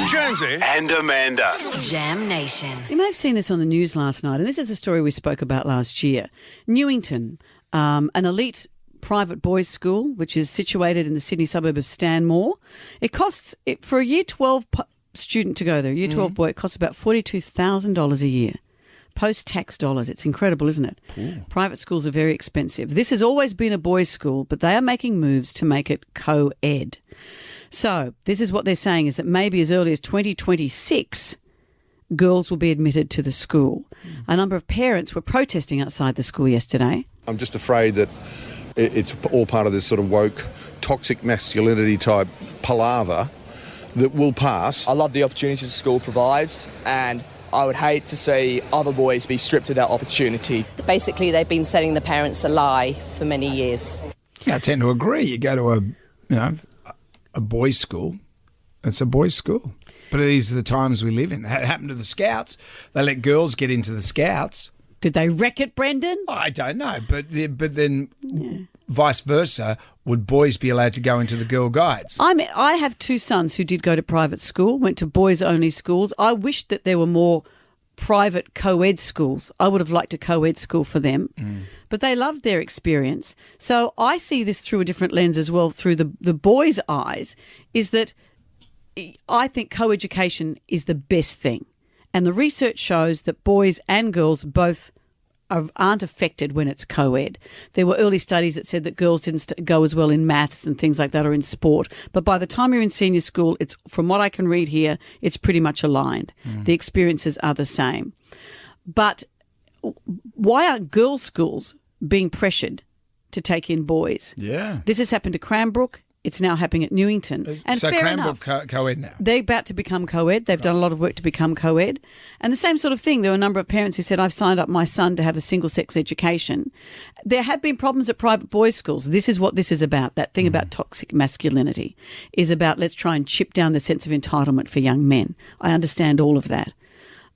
Jonesy and Amanda. Jam Nation. You may have seen this on the news last night, and this is a story we spoke about last year. Newington, an elite private boys' school, which is situated in the Sydney suburb of Stanmore. It costs, for a Year 12 student to go there, a Year 12 boy, it costs about $42,000 a year. Post-tax dollars. It's incredible, isn't it? Ooh. Private schools are very expensive. This has always been a boys' school, but they are making moves to make it co-ed. So this is what they're saying, is that maybe as early as 2026, girls will be admitted to the school. A number of parents were protesting outside the school yesterday. I'm just afraid that it's all part of this sort of woke, toxic masculinity type palaver that will pass. I love the opportunities the school provides, and I would hate to see other boys be stripped of that opportunity. Basically, they've been selling the parents a lie for many years. Yeah, I tend to agree. You go to a boys' school, it's a boys' school. But these are the times we live in. That happened to the Scouts. They let girls get into the Scouts. Did they wreck it, Brendan? I don't know, but then vice versa, would boys be allowed to go into the Girl Guides? I have two sons who did go to private school, went to boys-only schools. I wish that there were more private co-ed schools. I would have liked a co-ed school for them, but they loved their experience. So I see this through a different lens as well, through the boys' eyes, is that I think co-education is the best thing. And the research shows that boys and girls both aren't affected when it's co-ed. There were early studies that said that girls didn't go as well in maths and things like that, or in sport. But by the time you're in senior school, it's, from what I can read here, it's pretty much aligned. The experiences are the same. But why aren't girls' schools being pressured to take in boys? Yeah. This has happened to Cranbrook. It's now happening at Newington. And so fair Cranbrook enough. co-ed now? They're about to become co-ed. They've done a lot of work to become co-ed. And the same sort of thing. There were a number of parents who said, I've signed up my son to have a single-sex education. There have been problems at private boys' schools. This is what this is about. That thing about toxic masculinity is about, let's try and chip down the sense of entitlement for young men. I understand all of that.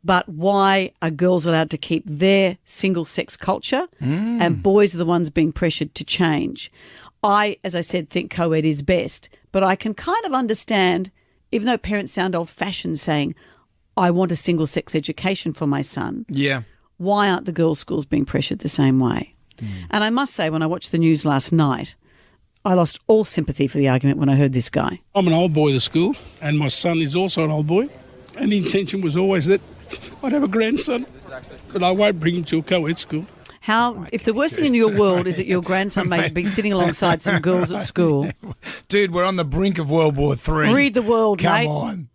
But why are girls allowed to keep their single-sex culture and boys are the ones being pressured to change? I, as I said, think co-ed is best, but I can kind of understand, even though parents sound old-fashioned, saying, I want a single-sex education for my son. Yeah. Why aren't the girls' schools being pressured the same way? And I must say, when I watched the news last night, I lost all sympathy for the argument when I heard this guy. I'm an old boy of the school, and my son is also an old boy, and the intention was always that I'd have a grandson, but I won't bring him to a co-ed school. How, if the worst thing in your world is that your grandson may be sitting alongside some girls at school. Dude, we're on the brink of World War III. Read the world, Come mate. on.